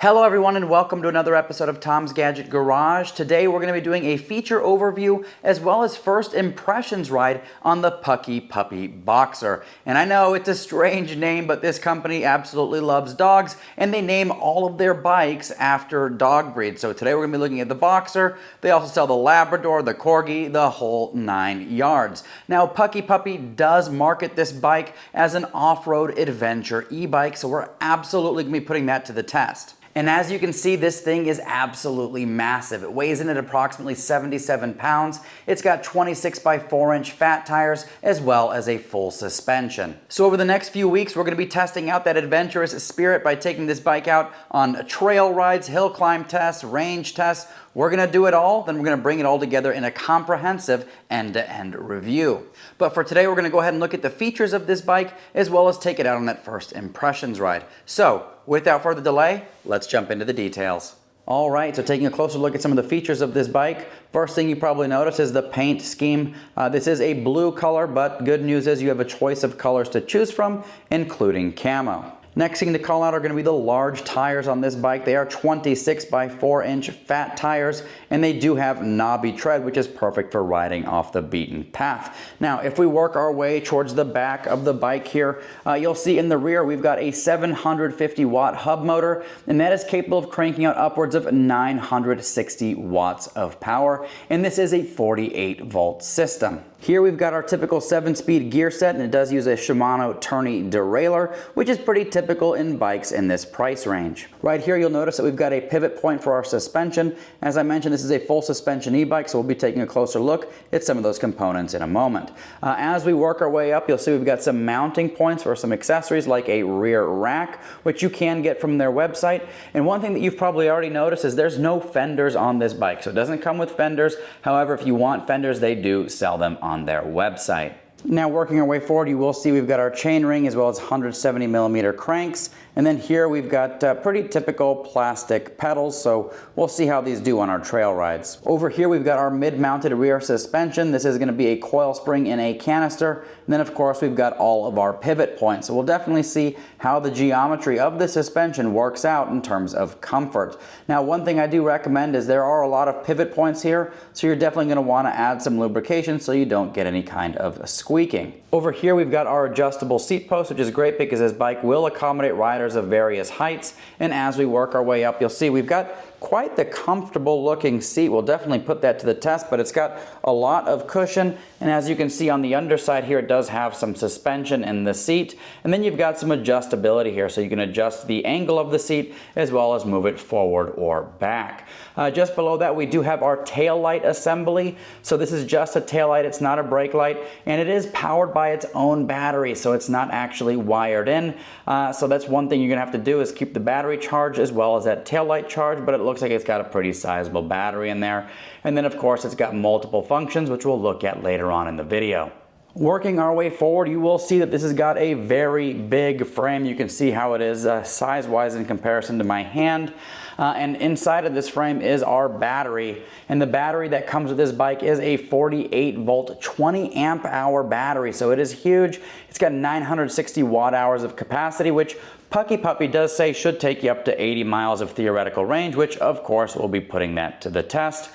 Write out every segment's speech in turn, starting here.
Hello everyone and welcome to another episode of Tom's Gadget Garage. Today we're going to be doing a feature overview as well as first impressions ride on the Puckipuppy Boxer. And I know it's a strange name, but this company absolutely loves dogs and they name all of their bikes after dog breeds. So today we're going to be looking at the Boxer. They also sell the Labrador, the Corgi, the whole 9 yards. Now Puckipuppy does market this bike as an off-road adventure e-bike, so we're absolutely going to be putting that to the test. And as you can see, this thing is absolutely massive. It weighs in at approximately 77 pounds. It's got 26 by 4 inch fat tires as well as a full suspension. So over the next few weeks, we're going to be testing out that adventurous spirit by taking this bike out on trail rides, hill climb tests, range tests. We're going to do it all, then we're going to bring it all together in a comprehensive end-to-end review. But for today, we're going to go ahead and look at the features of this bike as well as take it out on that first impressions ride. So without further delay, let's jump into the details. All right, so taking a closer look at some of the features of this bike, first thing you probably notice is the paint scheme. This is a blue color, but good news is you have a choice of colors to choose from, including camo. Next thing to call out are going to be the large tires on this bike. They are 26 by 4 inch fat tires and they do have knobby tread, which is perfect for riding off the beaten path. Now if we work our way towards the back of the bike here, you'll see in the rear we've got a 750 watt hub motor, and that is capable of cranking out upwards of 960 watts of power, and this is a 48 volt system. Here we've got our typical 7-speed gear set, and it does use a Shimano tourney derailleur, which is pretty typical in bikes in this price range. Right here you'll notice that we've got a pivot point for our suspension. As I mentioned, this is a full suspension e-bike, so we'll be taking a closer look at some of those components in a moment. As we work our way up, you'll see we've got some mounting points for some accessories like a rear rack, which you can get from their website. And one thing that you've probably already noticed is there's no fenders on this bike, so it doesn't come with fenders. However, if you want fenders, they do sell them on their website. Now working our way forward, you will see we've got our chain ring as well as 170 millimeter cranks, and then here we've got pretty typical plastic pedals, so we'll see how these do on our trail rides. Over here we've got our mid-mounted rear suspension. This is going to be a coil spring in a canister, and then of course we've got all of our pivot points, so we'll definitely see how the geometry of the suspension works out in terms of comfort. Now one thing I do recommend is there are a lot of pivot points here, so you're definitely going to want to add some lubrication so you don't get any kind of squeaking. Over here we've got our adjustable seat post, which is great because this bike will accommodate riders of various heights, and as we work our way up you'll see we've got quite the comfortable looking seat. We'll definitely put that to the test, but it's got a lot of cushion, and as you can see on the underside here it does have some suspension in the seat, and then you've got some adjustability here so you can adjust the angle of the seat as well as move it forward or back. Just below that we do have our tail light assembly. So this is just a tail light, it's not a brake light, and it is powered by its own battery, so it's not actually wired in. So that's one thing you're gonna have to do is keep the battery charged as well as that tail light charged, but it looks like it's got a pretty sizable battery in there. And then of course it's got multiple functions, which we'll look at later on in the video. Working our way forward, you will see that this has got a very big frame. You can see how it is size-wise in comparison to my hand. And inside of this frame is our battery. And the battery that comes with this bike is a 48 volt, 20 amp hour battery. So it is huge. It's got 960 watt hours of capacity, which Puckipuppy does say should take you up to 80 miles of theoretical range, which of course we'll be putting that to the test.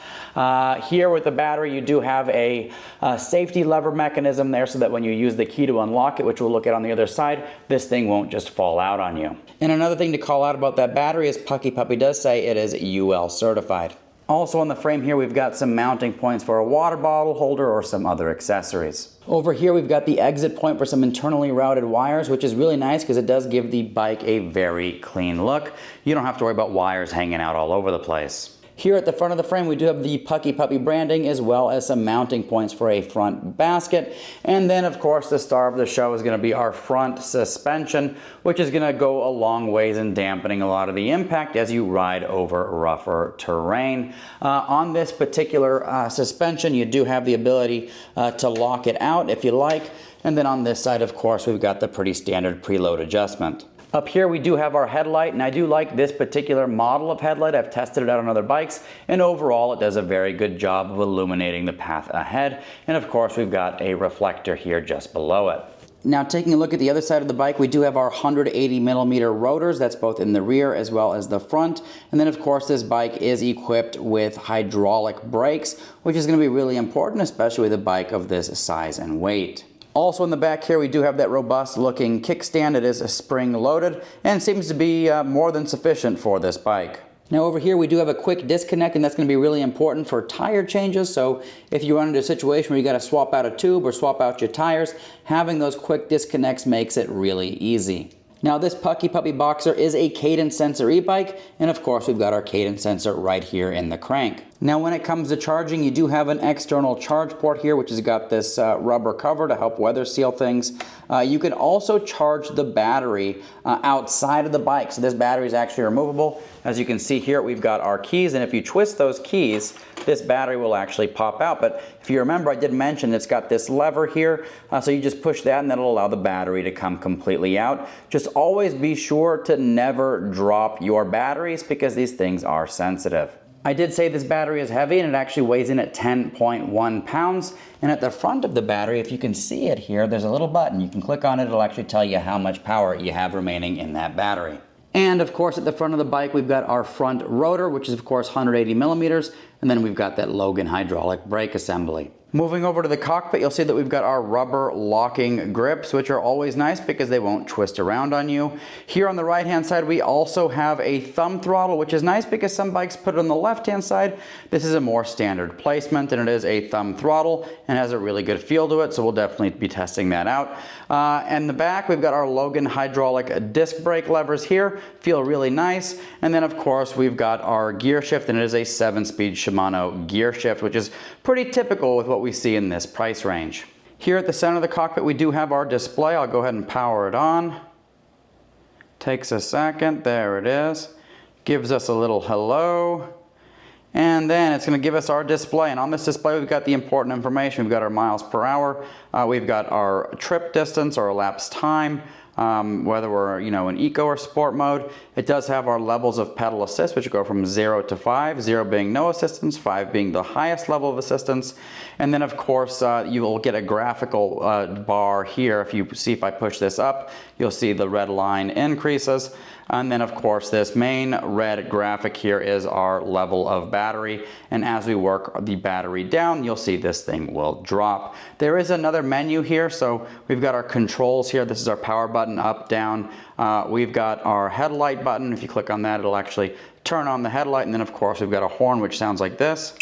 Here with the battery you do have a safety lever mechanism there so that when you use the key to unlock it, which we'll look at on the other side, this thing won't just fall out on you. And another thing to call out about that battery is Puckipuppy does say it is UL certified. Also on the frame here we've got some mounting points for a water bottle holder or some other accessories. Over here we've got the exit point for some internally routed wires, which is really nice because it does give the bike a very clean look. You don't have to worry about wires hanging out all over the place. Here at the front of the frame we do have the Puckipuppy branding as well as some mounting points for a front basket. And then of course the star of the show is going to be our front suspension, which is going to go a long ways in dampening a lot of the impact as you ride over rougher terrain. On this particular suspension you do have the ability to lock it out if you like. And then on this side of course we've got the pretty standard preload adjustment. Up here we do have our headlight, and I do like this particular model of headlight. I've tested it out on other bikes, and overall it does a very good job of illuminating the path ahead. And of course we've got a reflector here just below it. Now taking a look at the other side of the bike, we do have our 180 millimeter rotors. That's both in the rear as well as the front. And then of course this bike is equipped with hydraulic brakes, which is going to be really important, especially with a bike of this size and weight. Also in the back here, we do have that robust looking kickstand. It is spring loaded and seems to be more than sufficient for this bike. Now over here we do have a quick disconnect, and that's going to be really important for tire changes. So if you run into a situation where you got to swap out a tube or swap out your tires, having those quick disconnects makes it really easy. Now this Puckipuppy Boxer is a cadence sensor e-bike, and of course we've got our cadence sensor right here in the crank. Now when it comes to charging, you do have an external charge port here, which has got this rubber cover to help weather seal things. You can also charge the battery outside of the bike. So this battery is actually removable. As you can see here, we've got our keys, and if you twist those keys, this battery will actually pop out. But if you remember, I did mention it's got this lever here, so you just push that and that'll allow the battery to come completely out. Just always be sure to never drop your batteries because these things are sensitive. I did say this battery is heavy, and it actually weighs in at 10.1 pounds. And at the front of the battery, if you can see it here, there's a little button. You can click on it, it'll actually tell you how much power you have remaining in that battery. And of course at the front of the bike we've got our front rotor, which is of course 180 millimeters, and then we've got that Logan hydraulic brake assembly. Moving over to the cockpit, you'll see that we've got our rubber locking grips, which are always nice because they won't twist around on you. Here on the right hand side we also have a thumb throttle, which is nice because some bikes put it on the left hand side. This is a more standard placement, and it is a thumb throttle and has a really good feel to it, so we'll definitely be testing that out. In the back we've got our Logan hydraulic disc brake levers here, feel really nice. And then of course we've got our gear shift, and it is a 7-speed Shimano gear shift, which is pretty typical with what we see in this price range. Here at the center of the cockpit we do have our display. I'll go ahead and power it on. Takes a second, there it is. Gives us a little hello. And then it's going to give us our display, and on this display we've got the important information. We've got our miles per hour, we've got our trip distance or elapsed time, whether we're in eco or sport mode. It does have our levels of pedal assist, which go from 0 to 5, 0 being no assistance, 5 being the highest level of assistance. And then of course you will get a graphical bar here. If I push this up, you'll see the red line increases. And then of course this main red graphic here is our level of battery, and as we work the battery down you'll see this thing will drop. There is another menu here, so we've got our controls here. This is our power button, up, down. We've got our headlight button. If you click on that it'll actually turn on the headlight, and then of course we've got a horn which sounds like this.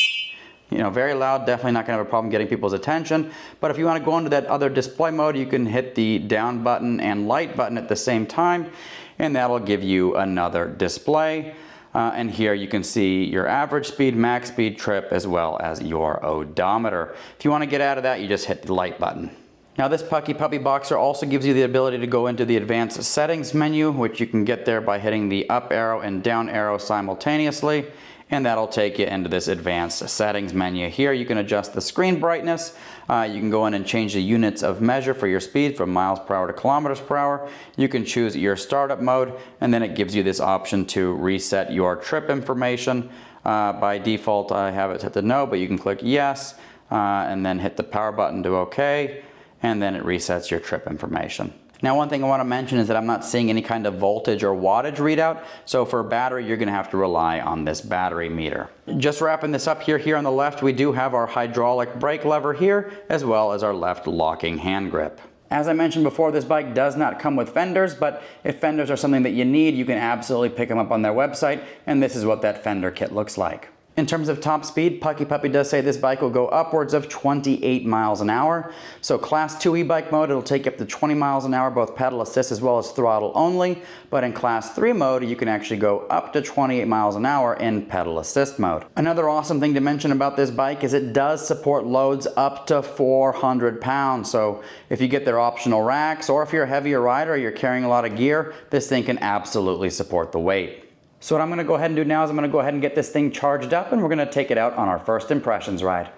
Very loud, definitely not going to have a problem getting people's attention. But if you want to go into that other display mode, you can hit the down button and light button at the same time, and that'll give you another display. And here you can see your average speed, max speed, trip, as well as your odometer. If you want to get out of that, you just hit the light button. Now this Puckipuppy Boxer also gives you the ability to go into the advanced settings menu, which you can get there by hitting the up arrow and down arrow simultaneously. And that'll take you into this advanced settings menu. Here you can adjust the screen brightness. You can go in and change the units of measure for your speed from miles per hour to kilometers per hour. You can choose your startup mode, and then it gives you this option to reset your trip information. By default I have it set to no, but you can click yes and then hit the power button to OK, and then it resets your trip information. Now one thing I want to mention is that I'm not seeing any kind of voltage or wattage readout, so for a battery you're going to have to rely on this battery meter. Just wrapping this up here on the left we do have our hydraulic brake lever here, as well as our left locking hand grip. As I mentioned before, this bike does not come with fenders, but if fenders are something that you need, you can absolutely pick them up on their website, and this is what that fender kit looks like. In terms of top speed, Puckipuppy does say this bike will go upwards of 28 miles an hour. So Class 2 e-bike mode, it'll take up to 20 miles an hour, both pedal assist as well as throttle only. But in Class 3 mode, you can actually go up to 28 miles an hour in pedal assist mode. Another awesome thing to mention about this bike is it does support loads up to 400 pounds. So if you get their optional racks, or if you're a heavier rider or you're carrying a lot of gear, this thing can absolutely support the weight. So what I'm going to go ahead and do now is I'm going to go ahead and get this thing charged up, and we're going to take it out on our first impressions ride.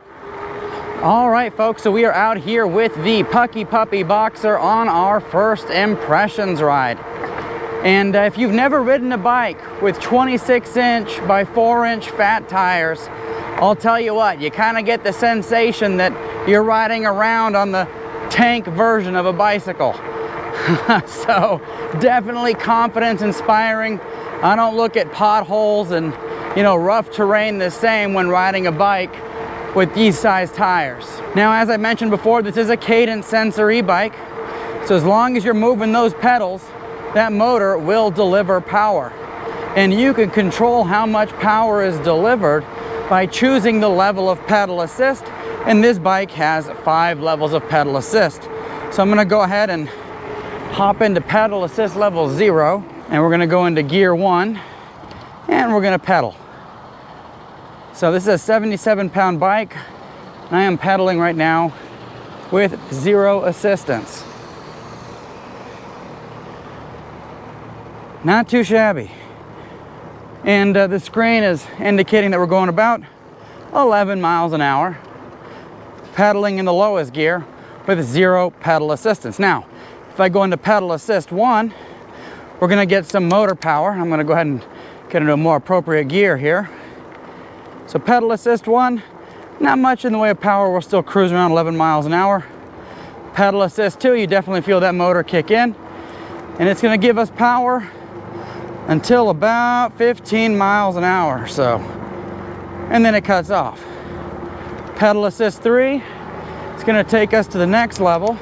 All right, folks, so we are out here with the Puckipuppy Boxer on our first impressions ride. And if you've never ridden a bike with 26-inch by 4-inch fat tires, I'll tell you what, you kind of get the sensation that you're riding around on the tank version of a bicycle. So definitely confidence inspiring. I don't look at potholes and, you know, rough terrain the same when riding a bike with these size tires. Now, as I mentioned before, this is a cadence sensor e-bike. So as long as you're moving those pedals, that motor will deliver power. And you can control how much power is delivered by choosing the level of pedal assist. And this bike has 5 levels of pedal assist. So I'm gonna go ahead and hop into pedal assist level 0, and we're gonna go into gear 1, and we're gonna pedal. So this is a 77-pound bike, and I am pedaling right now with 0 assistance. Not too shabby. And the screen is indicating that we're going about 11 miles an hour, pedaling in the lowest gear with 0 pedal assistance. Now, if I go into pedal assist 1, we're gonna get some motor power. I'm gonna go ahead and get into a more appropriate gear here. So pedal assist 1, not much in the way of power. We're still cruising around 11 miles an hour. Pedal assist 2, you definitely feel that motor kick in, and it's gonna give us power until about 15 miles an hour or so, and then it cuts off. Pedal assist 3, it's gonna take us to the next level,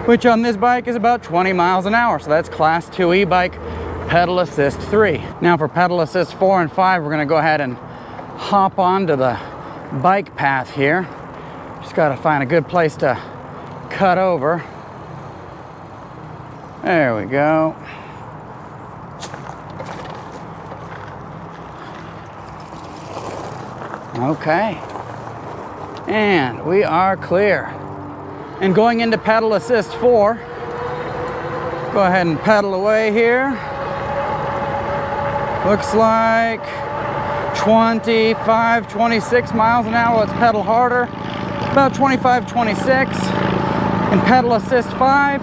which on this bike is about 20 miles an hour. So that's class 2 e-bike, pedal assist 3. Now for pedal assist 4 and 5, we're gonna go ahead and hop onto the bike path here. Just gotta find a good place to cut over. There we go. Okay. And we are clear. And going into pedal assist 4, go ahead and pedal away here. Looks like 25, 26 miles an hour. Let's pedal harder. About 25, 26. And pedal assist 5.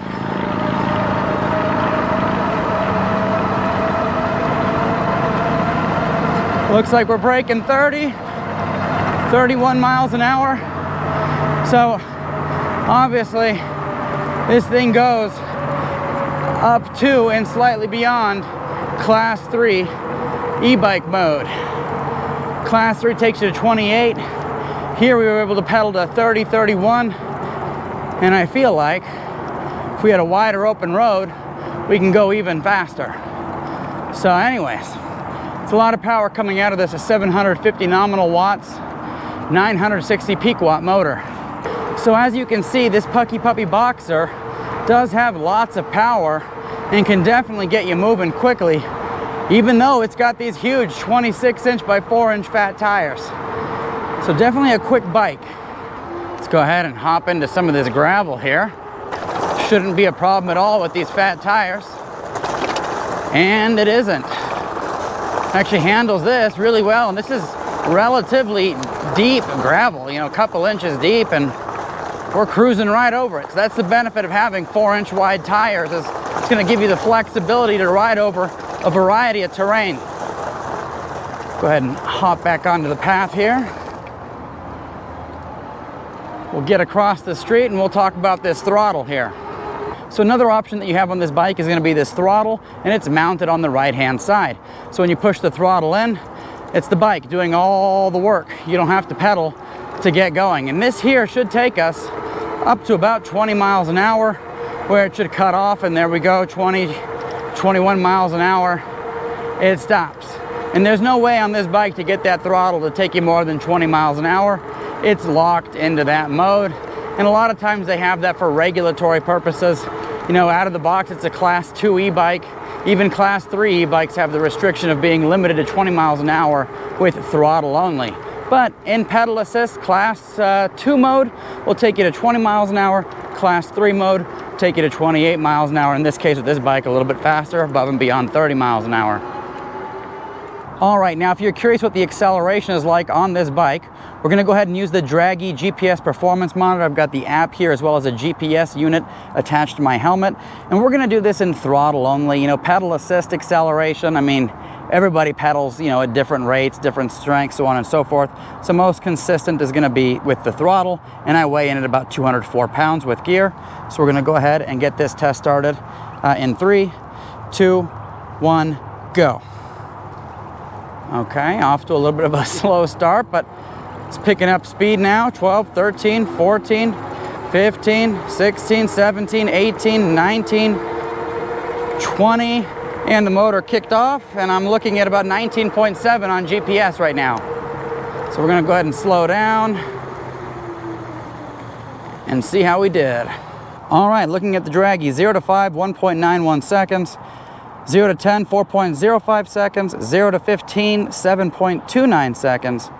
Looks like we're breaking 30, 31 miles an hour. So obviously this thing goes up to and slightly beyond class 3 e-bike mode. Class 3 takes you to 28. Here we were able to pedal to 30, 31. And I feel like if we had a wider open road, we can go even faster. So anyways, it's a lot of power coming out of this, a 750 nominal watts, 960 peak watt motor. So as you can see, this Puckipuppy Boxer does have lots of power and can definitely get you moving quickly, even though it's got these huge 26-inch by 4-inch fat tires. So definitely a quick bike. Let's go ahead and hop into some of this gravel here. Shouldn't be a problem at all with these fat tires. And it isn't. Actually handles this really well, and this is relatively deep gravel, you know, a couple inches deep, and we're cruising right over it. So that's the benefit of having 4-inch wide tires, is it's going to give you the flexibility to ride over a variety of terrain. Go ahead and hop back onto the path here. We'll get across the street and we'll talk about this throttle here. So another option that you have on this bike is going to be this throttle, and it's mounted on the right-hand side. So when you push the throttle in, it's the bike doing all the work. You don't have to pedal to get going. And this here should take us up to about 20 miles an hour, where it should cut off, and there we go, 20, 21 miles an hour, it stops. And there's no way on this bike to get that throttle to take you more than 20 miles an hour. It's locked into that mode. And a lot of times they have that for regulatory purposes. You know, out of the box, it's a class 2 e-bike. Even class 3 e-bikes have the restriction of being limited to 20 miles an hour with throttle only. But in pedal assist, class 2 mode will take you to 20 miles an hour. Class 3 mode take you to 28 miles an hour. In this case, with this bike, a little bit faster, above and beyond 30 miles an hour. All right, now if you're curious what the acceleration is like on this bike, we're gonna go ahead and use the Draggy GPS performance monitor. I've got the app here as well as a GPS unit attached to my helmet. And we're gonna do this in throttle only. You know, pedal assist acceleration, I mean, everybody pedals, you know, at different rates, different strengths, so on and so forth. So most consistent is going to be with the throttle, and I weigh in at about 204 pounds with gear. So we're going to go ahead and get this test started in 3, 2, 1, go. Okay, off to a little bit of a slow start, but it's picking up speed now. 12, 13, 14, 15, 16, 17, 18, 19, 20, and the motor kicked off, and I'm looking at about 19.7 on GPS right now. So we're gonna go ahead and slow down and see how we did. All right, looking at the draggy, 0 to 5, 1.91 seconds, 0 to 10, 4.05 seconds, 0 to 15, 7.29 seconds,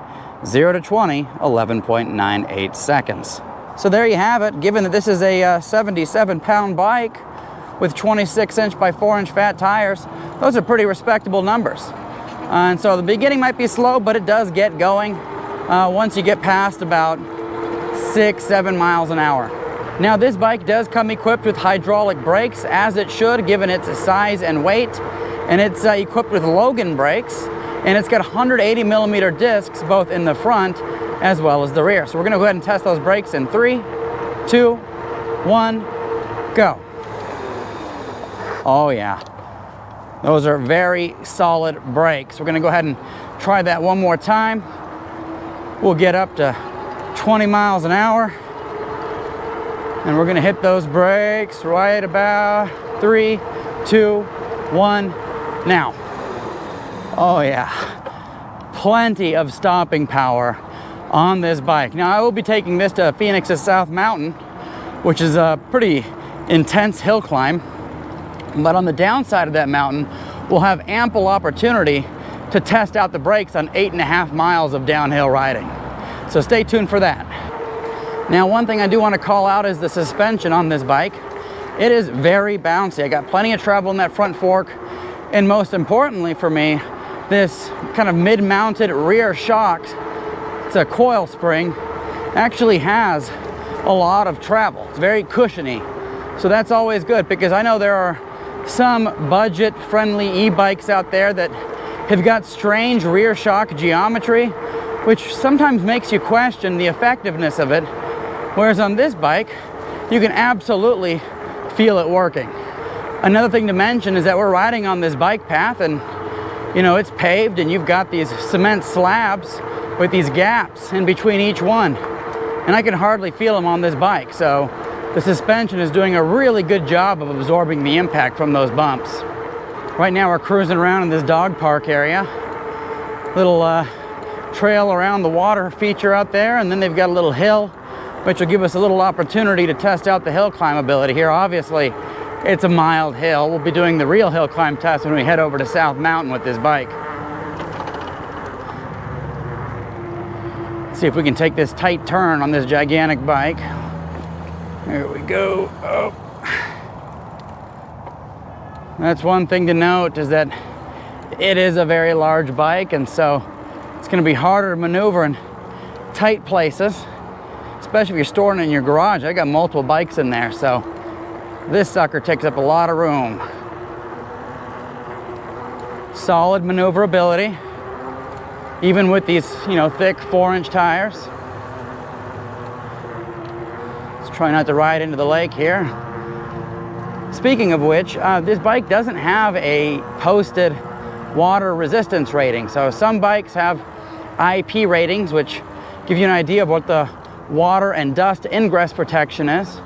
0 to 20, 11.98 seconds. So there you have it. Given that this is a 77-pound bike with 26-inch by 4-inch fat tires, those are pretty respectable numbers. And so the beginning might be slow, but it does get going once you get past about 6-7 miles an hour. Now this bike does come equipped with hydraulic brakes, as it should, given its size and weight. And it's equipped with Logan brakes, and it's got 180 millimeter discs both in the front as well as the rear. So we're gonna go ahead and test those brakes in 3, 2, 1, go. Oh yeah, those are very solid brakes. We're gonna go ahead and try that one more time. We'll get up to 20 miles an hour, and we're gonna hit those brakes right about 3, 2, 1, now. Oh yeah, plenty of stopping power on this bike. Now I will be taking this to Phoenix's South Mountain, which is a pretty intense hill climb. But on the downside of that mountain, we'll have ample opportunity to test out the brakes on 8.5 miles of downhill riding. So stay tuned for that. Now one thing I do want to call out is the suspension on this bike. It is very bouncy. I got plenty of travel in that front fork, and most importantly for me, this kind of mid-mounted rear shock, it's a coil spring, actually has a lot of travel. It's very cushiony. So that's always good, because I know there are some budget-friendly e-bikes out there that have got strange rear shock geometry, which sometimes makes you question the effectiveness of it. Whereas on this bike, you can absolutely feel it working. Another thing to mention is that we're riding on this bike path, and you know, it's paved, and you've got these cement slabs with these gaps in between each one, and I can hardly feel them on this bike. So the suspension is doing a really good job of absorbing the impact from those bumps. Right now we're cruising around in this dog park area. Little trail around the water feature out there, and then they've got a little hill, which will give us a little opportunity to test out the hill climbability here. Obviously, it's a mild hill. We'll be doing the real hill climb test when we head over to South Mountain with this bike. Let's see if we can take this tight turn on this gigantic bike. There we go. Oh. That's one thing to note, is that it is a very large bike, and so it's going to be harder to maneuver in tight places, especially if you're storing it in your garage. I got multiple bikes in there, so this sucker takes up a lot of room. Solid maneuverability, even with these, you know, thick 4-inch tires. Let's try not to ride into the lake here. Speaking of which, this bike doesn't have a posted water resistance rating. So some bikes have IP ratings, which give you an idea of what the water and dust ingress protection is.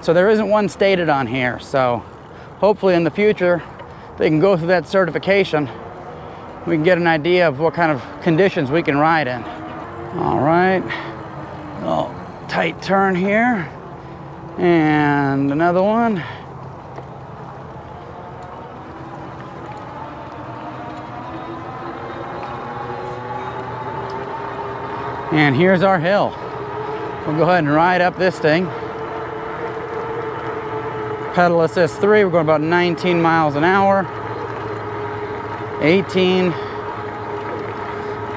So there isn't one stated on here. So hopefully in the future they can go through that certification. We can get an idea of what kind of conditions we can ride in. All right, little tight turn here, and another one. And here's our hill. We'll go ahead and ride up this thing. Pedal assist 3, we're going about 19 miles an hour. 18.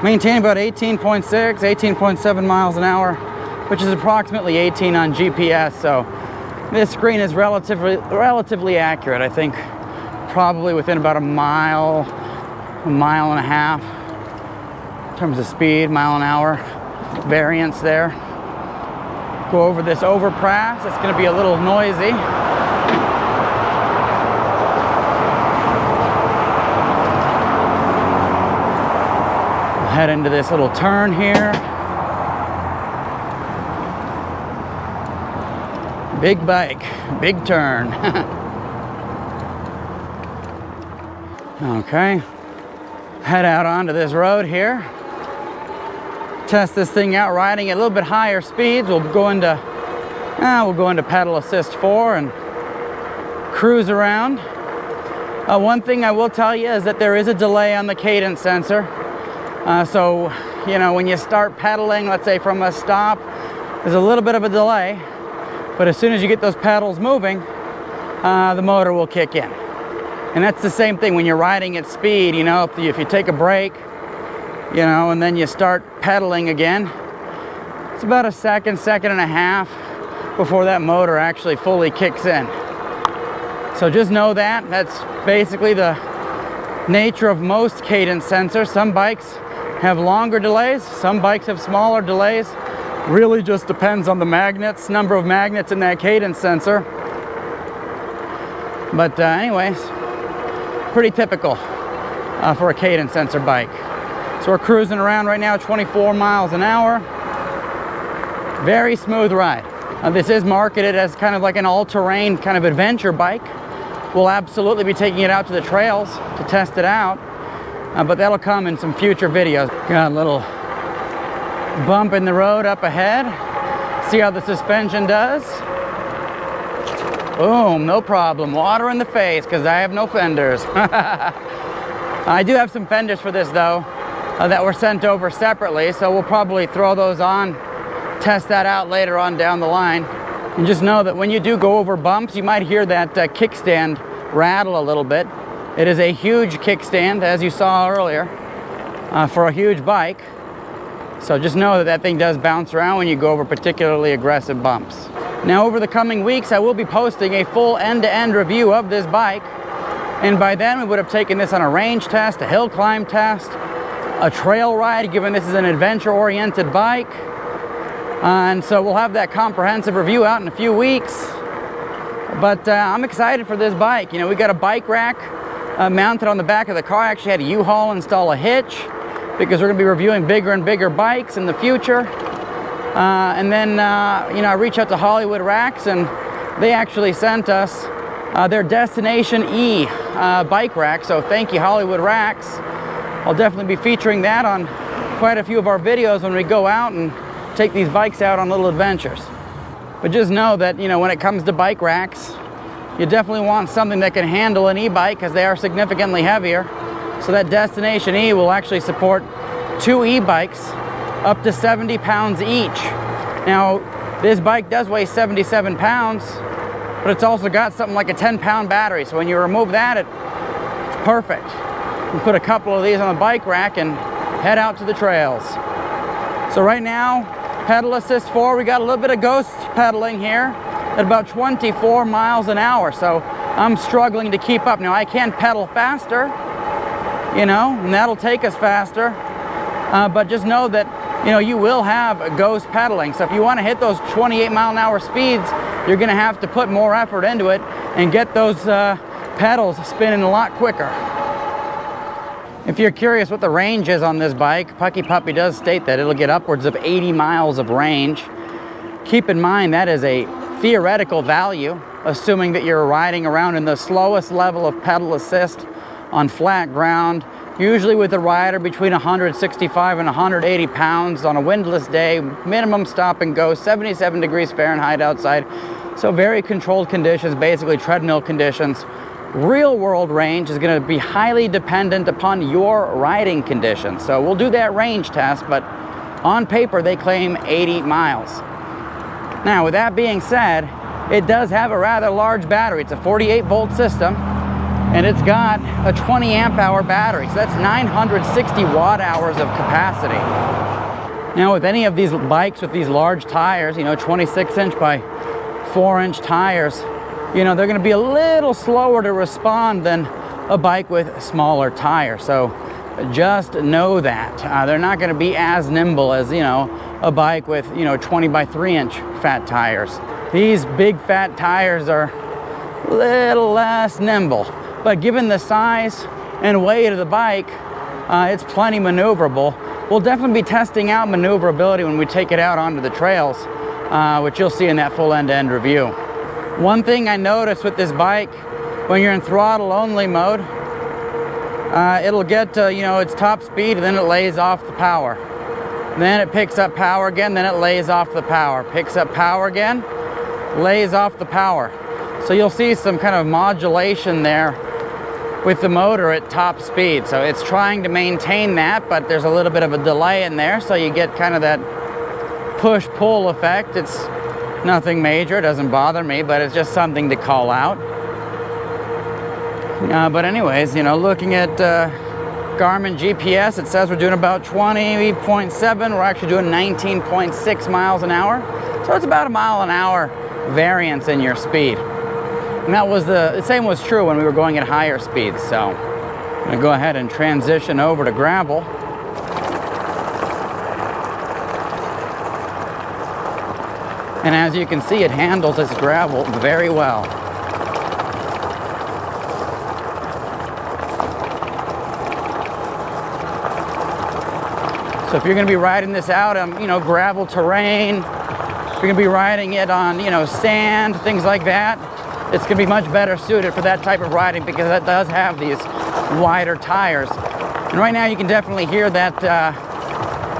Maintain about 18.6, 18.7 miles an hour, which is approximately 18 on GPS. So this screen is relatively accurate. I think probably within about a mile, 1.5 miles in terms of speed, mile an hour variance there. Go over this overpass. It's going to be a little noisy. Head into this little turn here. Big bike, big turn. Okay, head out onto this road here. Test this thing out riding at a little bit higher speeds. We'll go into pedal assist 4 and cruise around. One thing I will tell you is that there is a delay on the cadence sensor. So, you know, when you start pedaling, let's say from a stop, there's a little bit of a delay, but as soon as you get those pedals moving, the motor will kick in. And that's the same thing when you're riding at speed. You know, if you take a break, you know, and then you start pedaling again, it's about a second and a half before that motor actually fully kicks in. So just know that. That's basically the nature of most cadence sensors. Some bikes have longer delays, some bikes have smaller delays. Really just depends on the magnets, number of magnets in that cadence sensor. But anyways, pretty typical for a cadence sensor bike. So we're cruising around right now, 24 miles an hour. Very smooth ride. This is marketed as kind of like an all-terrain kind of adventure bike. We'll absolutely be taking it out to the trails to test it out. But that'll come in some future videos. Got a little bump in the road up ahead. See how the suspension does. Boom, no problem. Water in the face because I have no fenders. I do have some fenders for this though that were sent over separately, so we'll probably throw those on, test that out later on down the line. And just know that when you do go over bumps, you might hear that kickstand rattle a little bit. It is a huge kickstand, as you saw earlier, for a huge bike. So just know that that thing does bounce around when you go over particularly aggressive bumps. Now, over the coming weeks, I will be posting a full end-to-end review of this bike. And by then, we would have taken this on a range test, a hill climb test, a trail ride, given this is an adventure-oriented bike. And so we'll have that comprehensive review out in a few weeks. But I'm excited for this bike. You know, we got a bike rack mounted on the back of the car. I actually had a U-Haul install a hitch because we're going to be reviewing bigger and bigger bikes in the future. And then, you know, I reached out to Hollywood Racks and they actually sent us their Destination E bike rack. So thank you, Hollywood Racks. I'll definitely be featuring that on quite a few of our videos when we go out and take these bikes out on little adventures. But just know that, you know, when it comes to bike racks, you definitely want something that can handle an e-bike because they are significantly heavier. So that Destination E will actually support 2 e-bikes up to 70 pounds each. Now, this bike does weigh 77 pounds, but it's also got something like a 10-pound battery. So when you remove that, it's perfect. You put a couple of these on the bike rack and head out to the trails. So right now, pedal assist 4, we got a little bit of ghost pedaling here at about 24 miles an hour. So I'm struggling to keep up. Now I can pedal faster, you know, and that'll take us faster. But just know that, you know, you will have ghost pedaling. So if you want to hit those 28 mile an hour speeds, you're going to have to put more effort into it and get those pedals spinning a lot quicker. If you're curious what the range is on this bike, Puckipuppy does state that it'll get upwards of 80 miles of range. Keep in mind that is a theoretical value, assuming that you're riding around in the slowest level of pedal assist on flat ground, usually with a rider between 165 and 180 pounds on a windless day, minimum stop and go, 77 degrees Fahrenheit outside. So very controlled conditions, basically treadmill conditions. Real world range is going to be highly dependent upon your riding conditions. So we'll do that range test, but on paper they claim 80 miles. Now, with that being said, it does have a rather large battery. It's a 48 volt system and it's got a 20 amp hour battery. So that's 960 watt hours of capacity. Now, with any of these bikes with these large tires, you know, 26 inch by 4 inch tires, you know, they're going to be a little slower to respond than a bike with smaller tires. So just know that. They're not going to be as nimble as, you know, a bike with, you know, 20 by 3 inch fat tires. These big fat tires are a little less nimble, but given the size and weight of the bike, it's plenty maneuverable. We'll definitely be testing out maneuverability when we take it out onto the trails, which you'll see in that full end-to-end review. One thing I noticed with this bike, when you're in throttle only mode, it'll get to, you know, its top speed, and then it lays off the power. Then it picks up power again, then it lays off the power. Picks up power again, lays off the power. So you'll see some kind of modulation there with the motor at top speed. So it's trying to maintain that, but there's a little bit of a delay in there, so you get kind of that push-pull effect. It's nothing major, it doesn't bother me, but it's just something to call out. But anyways, you know, looking at Garmin GPS, it says we're doing about 20.7. We're actually doing 19.6 miles an hour. So it's about a mile an hour variance in your speed. And that was the same was true when we were going at higher speeds. So I'm gonna go ahead and transition over to gravel. And as you can see, it handles this gravel very well. So if you're going to be riding this out on, you know, gravel terrain, if you're going to be riding it on, you know, sand, things like that, it's going to be much better suited for that type of riding because it does have these wider tires. And right now you can definitely hear that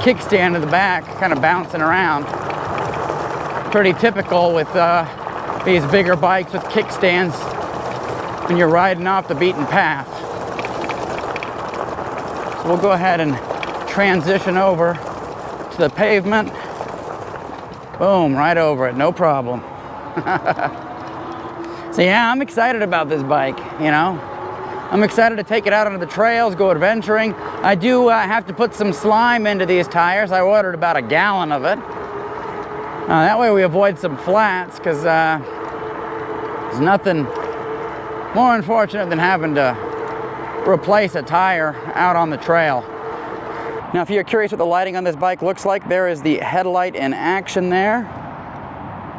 kickstand in the back kind of bouncing around. Pretty typical with these bigger bikes with kickstands when you're riding off the beaten path. So we'll go ahead and transition over to the pavement. Boom, right over it, no problem. So yeah, I'm excited about this bike, you know. I'm excited to take it out onto the trails, go adventuring. I do have to put some slime into these tires. I ordered about a gallon of it. That way we avoid some flats, because there's nothing more unfortunate than having to replace a tire out on the trail. Now, if you're curious what the lighting on this bike looks like, there is the headlight in action there.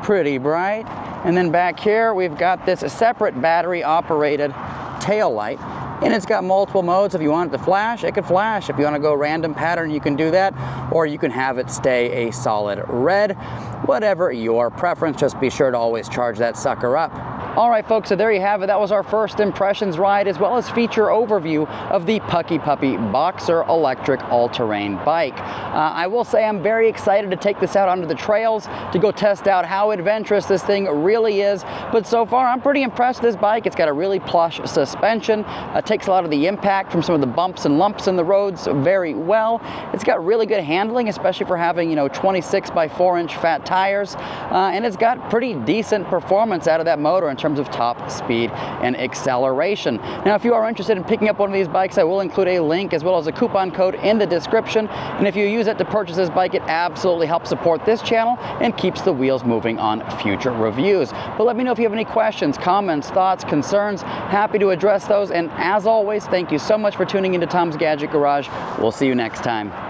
Pretty bright. And then back here, we've got this separate battery-operated tail light. And it's got multiple modes. If you want it to flash, it could flash. If you want to go random pattern, you can do that. Or you can have it stay a solid red. Whatever your preference, just be sure to always charge that sucker up. All right, folks, so there you have it. That was our first impressions ride, as well as feature overview of the Puckipuppy Boxer electric all-terrain bike. I will say I'm very excited to take this out onto the trails to go test out how adventurous this thing really is. But so far, I'm pretty impressed with this bike. It's got a really plush suspension. Takes a lot of the impact from some of the bumps and lumps in the roads very well. It's got really good handling, especially for having, you know, 26 by 4 inch fat tires. And it's got pretty decent performance out of that motor in terms of top speed and acceleration. Now, if you are interested in picking up one of these bikes, I will include a link as well as a coupon code in the description. And if you use it to purchase this bike, it absolutely helps support this channel and keeps the wheels moving on future reviews. But let me know if you have any questions, comments, thoughts, concerns. Happy to address those. And as always, thank you so much for tuning into Tom's Gadget Garage. We'll see you next time.